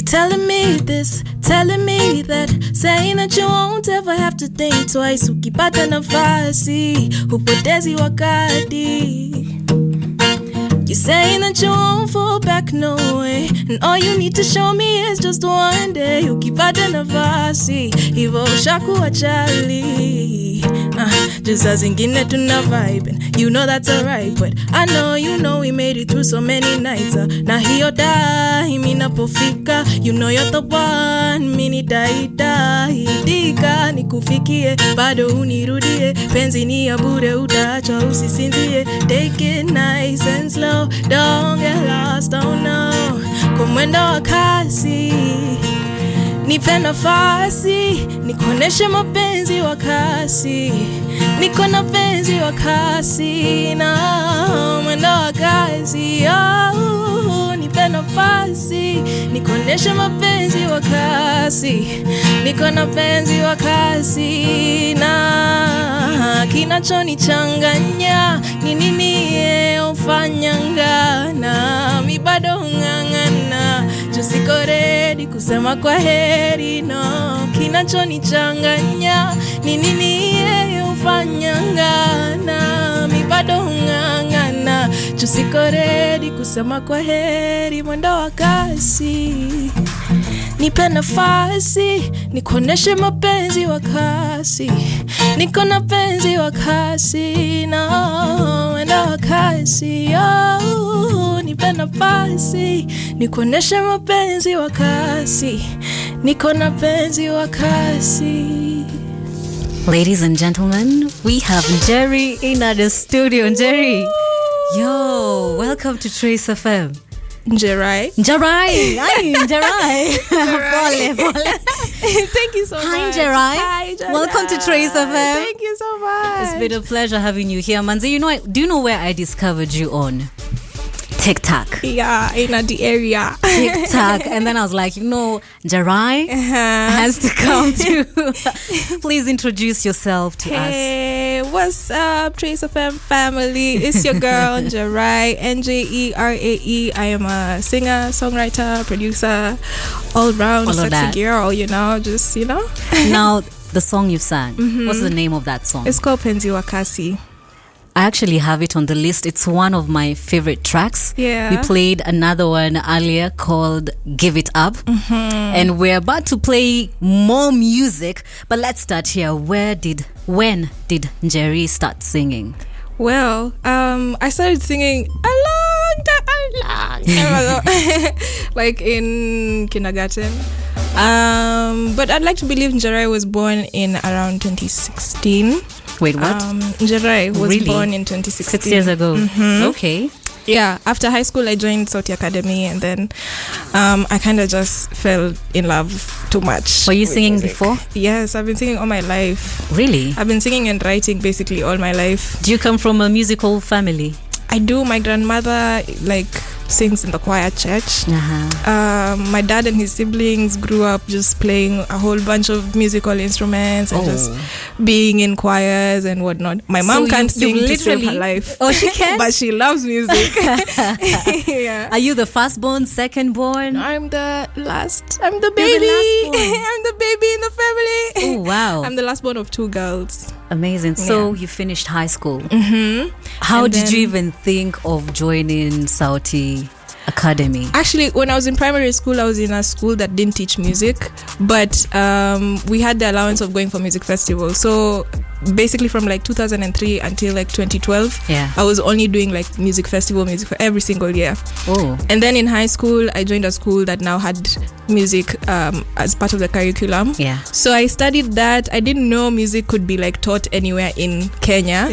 telling me this, telling me that, saying that you won't ever have to think twice. Ukipata nafasi, hupotezi wakati. You're saying that you won't fall back, no way. And all you need to show me is just one day. Ukipata nafasi, hivo ushakuwa chali. Just as ingine tuna vibing, you know that's alright. But I know, you know we made it through so many nights. Na hiyo dai, minapofika, you know you're the one. Mini daida, hidika, nikufikie, bado unirudie. Penzi ni ya bure, utaachwa usisinzie. Take it nice and slow, don't get lost, don't know. Kwa mwendo wa kasi, nipe nafasi, nikuoneshe mapenzi wa kasi. Niko na penzi wa kasi, na mwendo wa kasi. Oh, nipe nafasi, nikuoneshe mapenzi wa kasi. Niko na penzi wa kasi, na kinachonichanganya ni nini ufanyangana. Mi bado ngangana, jusiko ready kusema kwa heri, no. Kinachonichanganya ni nini ufanyangana. Mi bado ngangana, jusiko ready kusema kwa heri. Mwendo wa kasi, nipe nafasi, nikuoneshe mapenzi wa kasi. Niko na penzi wa kasi, na mwendo wa kasi. Oh, nipe nafasi, nikuoneshe mapenzi wa kasi. Niko na penzi wa kasi. Ladies and gentlemen, we have Njerae in the studio. Njerae, yo, welcome to Trace FM. Njerae. Njerae. Hi, Njerae. Thank you so much. Hi, Njerae. Hi, Njerae. Welcome to Trace FM. Thank you so much. It's been a pleasure having you here, Manzi. Do you know where I discovered you on? TikTok. Yeah, in the area. TikTok. And then I was like, Njerae has to come through. Please introduce yourself to us. Hey, what's up, Trace FM family? It's your girl, Njerae, Njerae. I am a singer, songwriter, producer, all-round sexy girl, just. Now, the song you've sang, what's the name of that song? It's called Penzi wa Kasi. I actually have it on the list. It's one of my favorite tracks. Yeah. We played another one earlier called Give It Up. And we're about to play more music. But let's start here. When did Njerae start singing? Well, I started singing a long time ago. Like in kindergarten. But I'd like to believe Njerae was born in around 2016. Wait, what? Njerae was born in 2016. 6 years ago. Okay. Yeah, after high school I joined Sauti Academy, and then I kind of just fell in love too much. Were you singing music before? Yes, I've been singing all my life. Really? I've been singing and writing basically all my life. Do you come from a musical family? I do. My grandmother sings in the choir at church. My dad and his siblings grew up just playing a whole bunch of musical instruments and just being in choirs and whatnot. My mom can't sing to save her life. Oh, she can? But she loves music. Yeah. Are you the firstborn, secondborn? I'm the last. I'm the baby. I'm the baby in the family. Oh, wow. I'm the last born of 2 girls. Amazing. So you finished high school. How did you even think of joining Sauti Academy? Actually, when I was in primary school, I was in a school that didn't teach music, but we had the allowance of going for music festivals. So basically from 2003 until 2012, I was only doing music festival music for every single year. And then in high school I joined a school that now had music as part of the curriculum. So I studied that. I didn't know music could be taught anywhere in Kenya.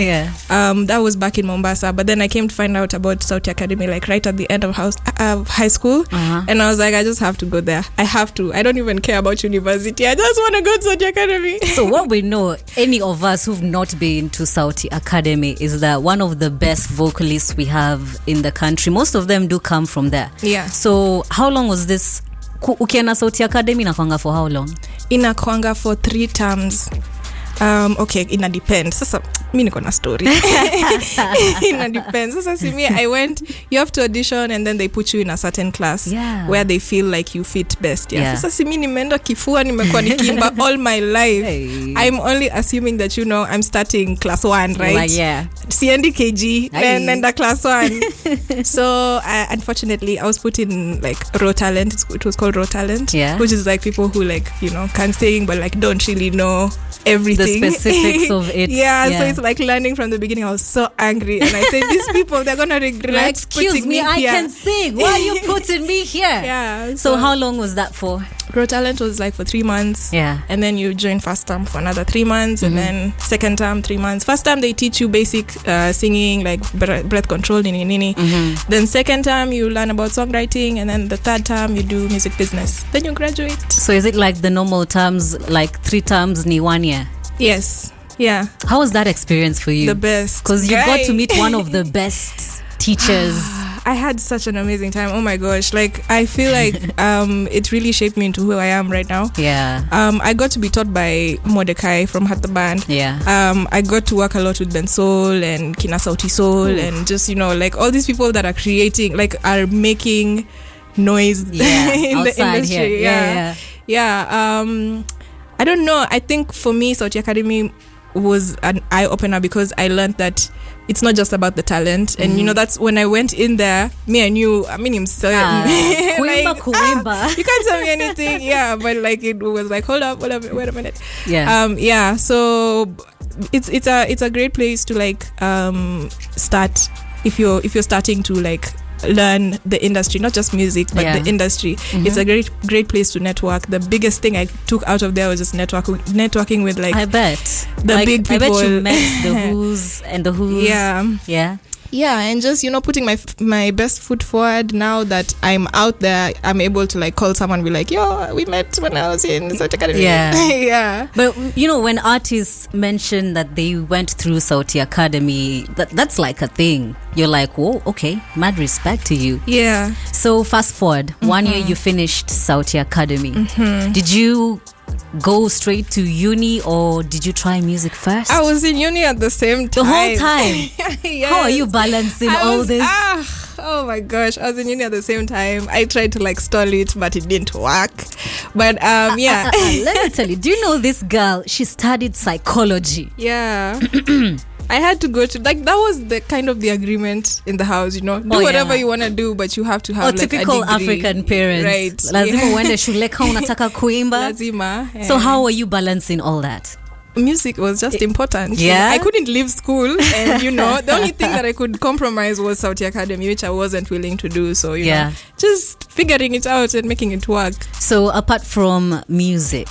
That was back in Mombasa, but then I came to find out about Sauti Academy right at the end of high school. And I was like, I just have to go there. I have to. I don't even care about university. I just want to go to Sauti Academy. So what we know, any of us who've not been to Sauti Academy, is that one of the best vocalists we have in the country. Most of them do come from there. So how long was this? Ukienda Sauti Academy inakwanga for how long? Inakwanga for 3 terms. Okay, ina depend. Sasa mi niko na story. Ina depend. Sasa see me, I went, you have to audition and then they put you in a certain class where they feel like you fit best. Sasa see me nimeenda kifua, nimekuwa nikiimba all my life. Hey. I'm only assuming that I'm starting class 1, right? Like, Siendi KG, then nenda class 1. So unfortunately, I was put in like raw talent. It was called raw talent, which is like people who like can sing but like don't really know everything, the specifics of it. So it's like learning from the beginning. I was so angry and I said, these people, they're gonna regret. Like, excuse me, I can sing. Why are you putting me here? So how long was that for? Raw talent was like for 3 months, and then you join first term for another 3 months, and then second term 3 months. First term they teach you basic singing, like breath control, nini. Then second term you learn about songwriting, and then the third term you do music business. Then you graduate. So is it like the normal terms, like 3 terms ni 1 year? Yes. Yeah. How was that experience for you? The best. Because you got to meet one of the best teachers. I had such an amazing time. Oh my gosh. Like, I feel like it really shaped me into who I am right now. I got to be taught by Mordecai from Hat the Band. I got to work a lot with Ben Soul and Kina Sauti Soul and just, like all these people that are creating, like are making noise in the industry. I don't know. I think for me, Sauti Academy was an eye-opener because I learned that it's not just about the talent. And that's when I went in there, I knew himself. You can't tell me anything. But like it was like, hold up, wait a minute. So it's a great place to like start if you're starting to like learn the industry, not just music but the industry. It's a great place to network. The biggest thing I took out of there was just networking with like, I bet the big people. I bet you met the who's and the who's. And just putting my best foot forward. Now that I'm out there, I'm able to like call someone and be like, yo, we met when I was in Sauti Academy. But when artists mention that they went through Sauti Academy, that's like a thing. You're like, whoa, okay, mad respect to you. So fast forward 1 year, you finished Sauti Academy. Did you go straight to uni or did you try music first? I was in uni at the same time. The whole time? How are you balancing all this? Oh my gosh, I was in uni at the same time. I tried to like stall it, but it didn't work. But let me tell you, do you know this girl? She studied psychology. I had to go to, like, that was the kind of the agreement in the house, do whatever you want to do, but you have to have like typical a degree. African parents. Right. Lazima uende shule kama unataka kuimba. Lazima. So how were you balancing all that? Music was just important. I couldn't leave school, and the only thing that I could compromise was Sauti Academy, which I wasn't willing to do. So just figuring it out and making it work. So apart from music,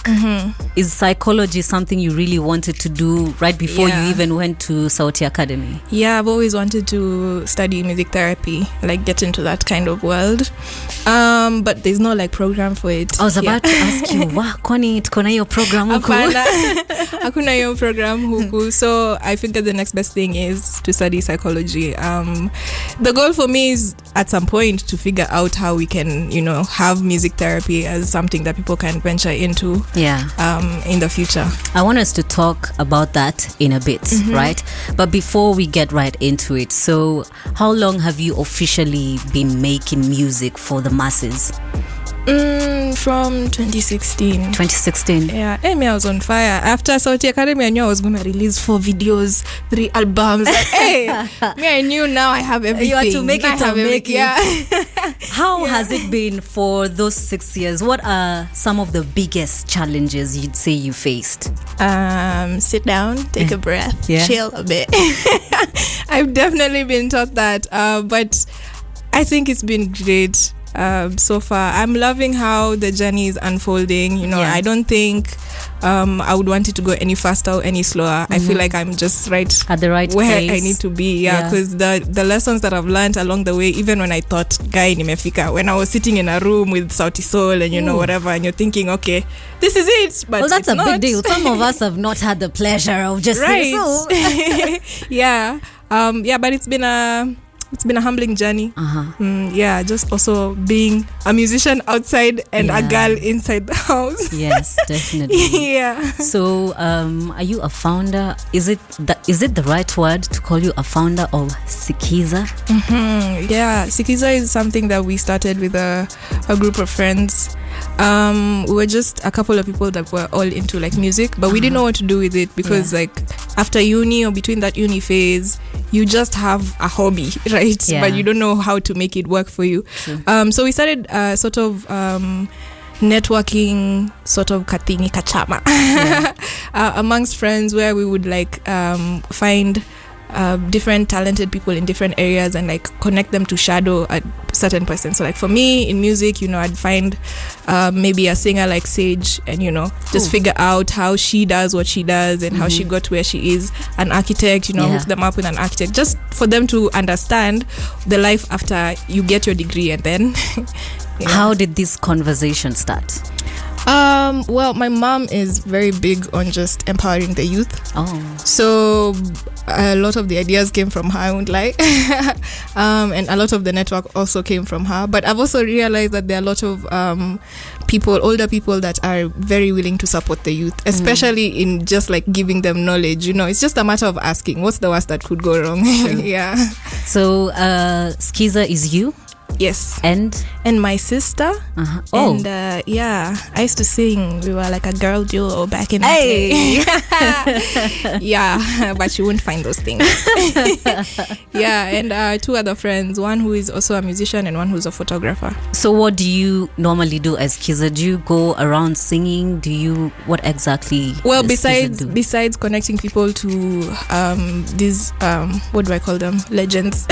is psychology something you really wanted to do right before you even went to Sauti Academy? I've always wanted to study music therapy, like get into that kind of world, but there's no like program for it. I was about to ask you, kwani tuko na hiyo program huku? Hakuna hiyo program huku. So I figured the next best thing is to study psychology. The goal for me is at some point to figure out how we can have music therapy as something that people can venture into in the future. I want us to talk about that in a bit, right? But before we get right into it, so how long have you officially been making music for the masses? From 2016. 2016. I was on fire. After Sauti Academy, I knew I was going to release 4 videos, 3 albums. I knew now I have everything. You had to make it to make it. How has it been for those 6 years? What are some of the biggest challenges you'd say you faced? Sit down, take a breath, chill a bit. I've definitely been taught that, but I think it's been great. So far, I'm loving how the journey is unfolding. I don't think I would want it to go any faster or any slower. I feel like I'm just right at the right where place. I need to be. Because the lessons that I've learned along the way, even when I thought guy nimefika, when I was sitting in a room with Sauti Soul and whatever, and you're thinking, okay, this is it. But that's it's a big deal. Some of us have not had the pleasure of just saying so. But it's been it's been a humbling journey. Uh-huh. Just also being a musician outside and a girl inside the house. Yes, definitely. Yeah. So, are you a founder? Is it the right word to call you a founder of Sikiza? Yeah, Sikiza is something that we started with a group of friends. We were just a couple of people that were all into like music, but we didn't know what to do with it because like after uni or between that uni phase, you just have a hobby, right? But you don't know how to make it work for you. So we started sort of networking, sort of katini kachama amongst friends, where we would like find different talented people in different areas and like connect them to shadow a certain person. So like for me in music, I'd find maybe a singer like Sage and just figure out how she does what she does and how she got where she is. An architect, hook them up with an architect just for them to understand the life after you get your degree. And then how did this conversation start? Well, my mom is very big on just empowering the youth. So a lot of the ideas came from her, I won't lie. And a lot of the network also came from her. But I've also realized that there are a lot of older people that are very willing to support the youth, especially in just like giving them knowledge. It's just a matter of asking, what's the worst that could go wrong? Yeah. So Skiza is you? Yes. And my sister. And I used to sing. We were like a girl duo back in the day. Yeah, but you won't find those things. Yeah, and two other friends, one who is also a musician and one who's a photographer. So what do you normally do as Skiza? Do you go around singing? What exactly? Well, besides connecting people to these what do I call them, legends,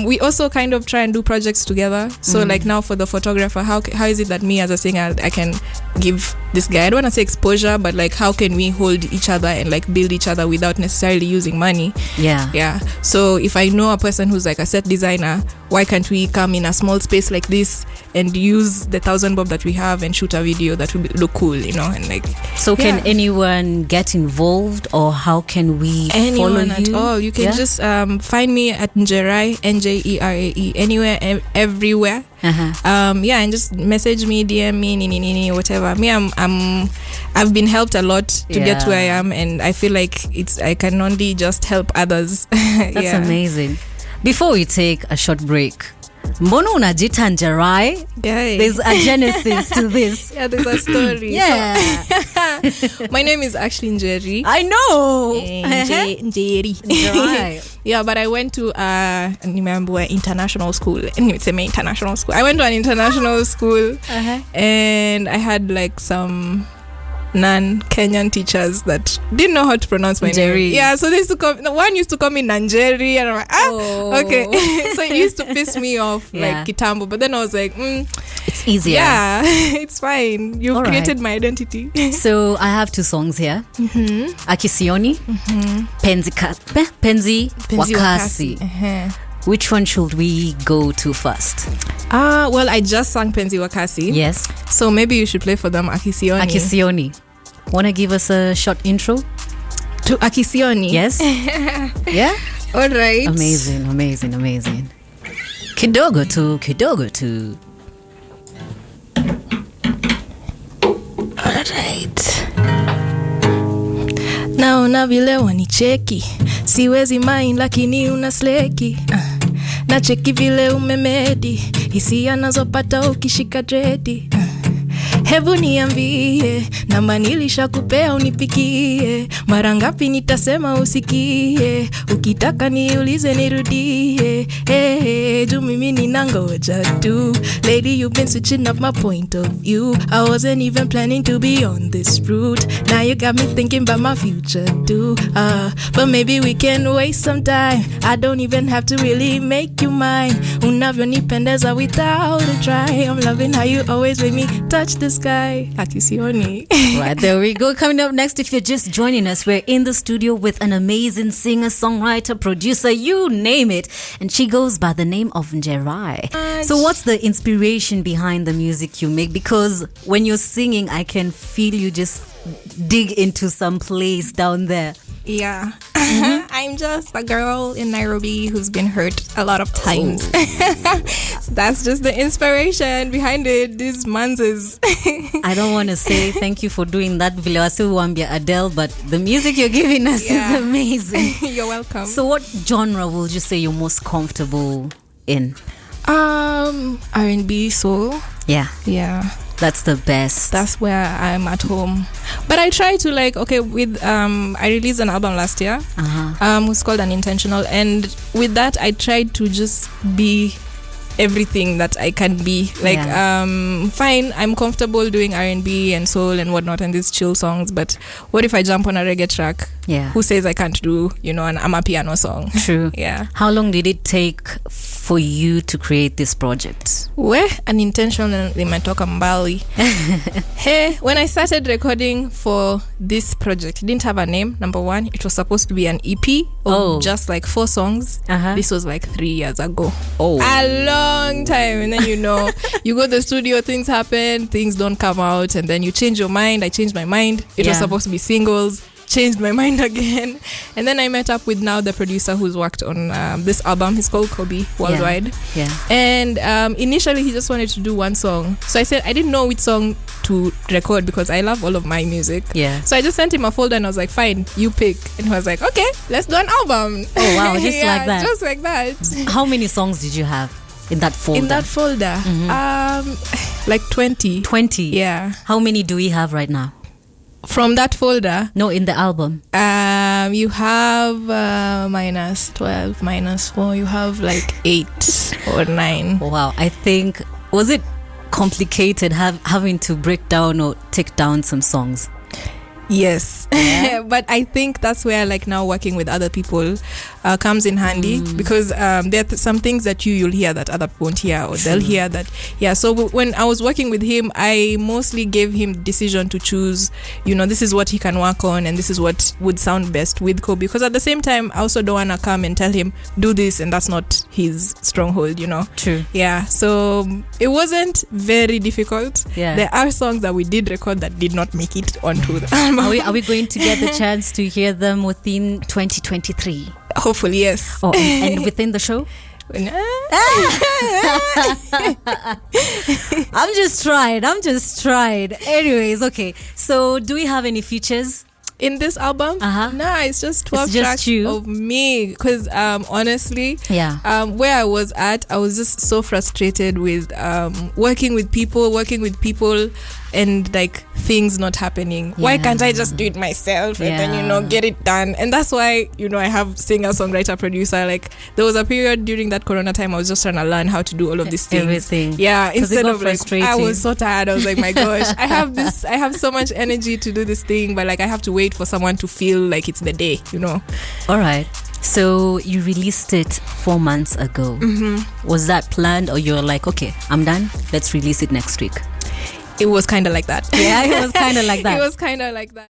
we also kind of try and do projects together. So like now for the photographer, how is it that me as a singer I can give this guy, I don't want to say exposure, but like how can we hold each other and like build each other without necessarily using money? Yeah. So if I know a person who's like a set designer, why can't we come in a small space like this and use the 1,000 bob that we have and shoot a video that will look cool, and like. So can anyone get involved, or how can we anyone follow you? At all? You can just find me at Njerae, Njerae, anywhere, everywhere. And just message me, DM me, whatever. Me, I've been helped a lot to get to where I am, and I feel like I can only just help others. That's amazing. Before we take a short break, Mbono unajita Njerae? There's a genesis to this. Yeah, there's a story. Yeah. So, my name is actually Njerae. I know. Njerae. Yeah, but I went to international school. It's an international school. I went to an international school, and I had like some non-Kenyan teachers that didn't know how to pronounce my name. Yeah, so they used to one used to call me Nanjeri, and I'm like, okay. So it used to piss me off, like Kitambo. But then I was like, it's easier. Yeah, it's fine. You've created my identity. So I have two songs here. Akisioni, Penzi Wakasi. Which one should we go to first? Well, I just sang Penzi Wakasi. Yes. So maybe you should play for them Akisioni. Wanna give us a short intro? To Akisioni? Yes. Yeah? All right. Amazing. Kidogo tu. All right. Naona vile wanicheki, siwezi mind lakini unasleki. Na cheki vile umemedi, hisia nazopata ukishika dredi. Hebu niambie, namba nilishakupea unipikie. Mara ngapi nitasema usikie, ukitaka niulize nirudie. Juu mimi ninangoja tu. Lady, you've been switching up my point of view. I wasn't even planning to be on this route. Now you got me thinking about my future too. But maybe we can waste some time. I don't even have to really make you mine. Unavyonipendeza without a try. I'm loving how you always make me touch the sky. Akisioni. Right, there we go. Coming up next, if you're just joining us, we're in the studio with an amazing singer, songwriter, producer, you name it. And she goes by the name of Njerae. So what's the inspiration behind the music you make? Because when you're singing, I can feel you just dig into some place down there. Yeah. I'm just a girl in Nairobi who's been hurt a lot of times. So that's just the inspiration behind it. These manzes. I don't want to say thank you for doing that, Vile wasi uambia Adele, but the music you're giving us is amazing. You're welcome. So what genre would you say you're most comfortable in? R&B, soul. Yeah. That's the best. That's where I'm at home. But I try to I released an album last year. It's called Unintentional, and with that I tried to just be everything that I can be. Fine, I'm comfortable doing R&B and soul and whatnot and these chill songs, but what if I jump on a reggae track? Yeah. Who says I can't do, an amapiano song? True. Yeah. How long did it take for you to create this project? Unintentional limetoka mbali. Hey, when I started recording for this project, it didn't have a name. Number one, it was supposed to be an EP of just 4 songs. This was 3 years ago. A long time. And then you go to the studio, things happen, things don't come out, and then you change your mind. I changed my mind. It was supposed to be singles. Changed my mind again, and then I met up with now the producer who's worked on this album. He's called Kobe Worldwide. And initially he just wanted to do one song, so I said I didn't know which song to record because I love all of my music. So I just sent him a folder and I was like, fine, you pick. And he was like, okay, let's do an album. Oh wow. Just just like that. How many songs did you have in that folder? 20. Yeah. How many do we have right now? From that folder? No, in the album. You have minus 12, minus 4. You have 8 or 9. Wow. I think, was it complicated having to break down or take down some songs? Yes. But I think that's where now working with other people comes in handy, because there are some things that you'll hear that other people won't hear, or they'll hear that. So when I was working with him, I mostly gave him decision to choose, this is what he can work on and this is what would sound best with Kobe, because at the same time I also don't want to come and tell him do this and that's not his stronghold. True. So it wasn't very difficult. There are songs that we did record that did not make it onto the album. Are we going to get the chance to hear them within 2023? Hopefully, yes. And within the show? I'm just trying. Anyways, okay. So do we have any features in this album? Nah, it's just 12 tracks of me, because honestly, where I was at, I was just so frustrated with working with people and things not happening. Why can't I just do it myself and then get it done? And that's why I have singer, songwriter, producer. There was a period during that corona time I was just trying to learn how to do all of these things. Everything. Instead of I was so tired. I was like, my gosh, I have so much energy to do this thing, but I have to wait for someone to feel like it's the day. All right. So you released it 4 months ago. Was that planned, or you're like, okay, I'm done, let's release it next week? It was kind of like that. It was kind of like that. It was kind of like that.